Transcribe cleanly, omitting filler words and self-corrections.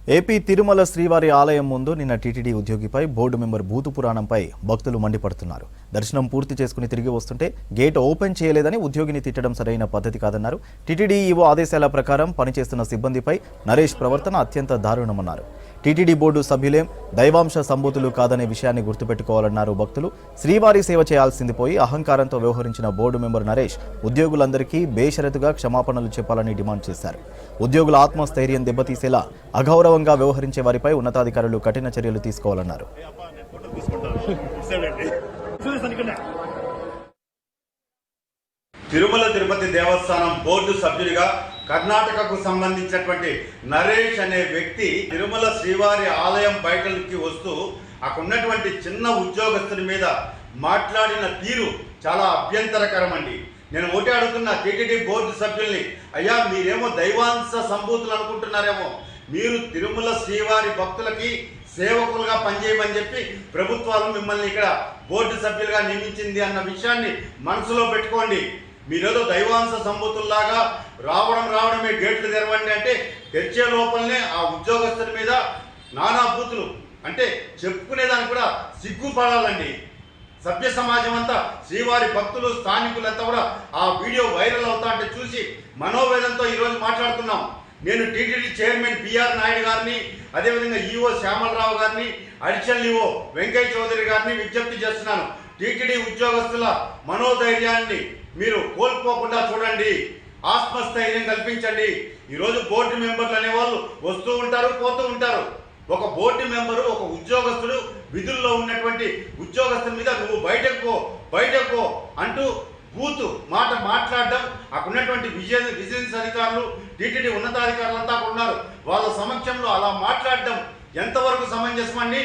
AP Tirumala శ్రీవారి ఆలయం ముందు నిన్న టీటీడీ ఉద్యోగిపై బోర్డు మెంబర్ భూతు పురాణంపై భక్తులు మండిపడుతున్నారు. దర్శనం పూర్తి చేసుకుని తిరిగి వస్తుంటే గేట్ ఓపెన్ చేయలేదని ఉద్యోగిని తిట్టడం సరైన పద్ధతి కాదన్నారు. టీటీడీ ఈవో ఆదేశాల ప్రకారం పనిచేస్తున్న సిబ్బందిపై నరేష్ ప్రవర్తన అత్యంత దారుణమన్నారు. టీటీడీ బోర్డు సభ్యులేం దైవాంశ సంబోధులు కాదనే విషయాన్ని గుర్తుపెట్టుకోవాలన్నారు భక్తులు. శ్రీవారి సేవ చేయాల్సింది పోయి అహంకారంతో వ్యవహరించిన బోర్డు మెంబర్ నరేష్ ఉద్యోగులందరికీ బేషరతుగా క్షమాపణలు చెప్పాలని డిమాండ్ చేశారు. ఉద్యోగుల ఆత్మస్థైర్యం దెబ్బతీసేలా అగౌరవంగా వ్యవహరించే వారిపై ఉన్నతాధికారులు కఠిన చర్యలు తీసుకోవాలన్నారు. తిరుమల తిరుపతి దేవస్థానం బోర్డు సభ్యుడిగా కర్ణాటకకు సంబంధించినటువంటి నరేష్ అనే వ్యక్తి తిరుమల శ్రీవారి ఆలయం బయటకి వస్తూ అక్కడ ఉన్నటువంటి చిన్న ఉద్యోగస్తుని మీద మాట్లాడిన తీరు చాలా అభ్యంతరకరం అండి. నేను ఒకటి అడుగుతున్న టీటీడీ బోర్డు సభ్యుల్ని, అయ్యా మీరేమో దైవాంశ సంభూతులు అనుకుంటున్నారేమో, మీరు తిరుమల శ్రీవారి భక్తులకి సేవకులుగా పనిచేయమని చెప్పి ప్రభుత్వాలు మిమ్మల్ని ఇక్కడ బోర్డు సభ్యులుగా నియమించింది అన్న విషయాన్ని మనసులో పెట్టుకోండి. మీరేదో దైవాంశ సంబూతుల్లాగా రావడమే గేట్లు తెరవండి అంటే తెచ్చే లోపలనే ఆ ఉద్యోగస్తుల మీద నానా బూతులు అంటే చెప్పుకునేదానికి కూడా సిగ్గుపడాలండి. సభ్య సమాజం అంతా, శ్రీవారి భక్తులు, స్థానికులంతా కూడా ఆ వీడియో వైరల్ అవుతా అంటే చూసి మనోవేదంతో ఈరోజు మాట్లాడుతున్నాం. నేను టీటీడీ చైర్మన్ బిఆర్ నాయుడు గారిని, అదేవిధంగా ఈఓ శ్యామలరావు గారిని, అడిషనల్ ఈఓ వెంకయ్య చౌదరి గారిని విజ్ఞప్తి చేస్తున్నాను. టీటీడీ ఉద్యోగస్తుల మనోధైర్యాన్ని మీరు కోల్పోకుండా చూడండి, ఆత్మస్థైర్యం కల్పించండి. ఈరోజు బోర్డు మెంబర్లు అనేవాళ్ళు వస్తూ ఉంటారు, పోతూ ఉంటారు. ఒక బోర్డు మెంబరు, ఒక ఉద్యోగస్తుడు విధుల్లో ఉన్నటువంటి ఉద్యోగస్తుల మీద నువ్వు బయటకు పో అంటూ బూతు మాట మాట్లాడడం, అక్కడ ఉన్నటువంటి విజిలెన్స్ అధికారులు, టీటీడీ ఉన్నతాధికారులంతా ఉన్నారు, వాళ్ళ సమక్షంలో అలా మాట్లాడడం ఎంతవరకు సమంజసమండి?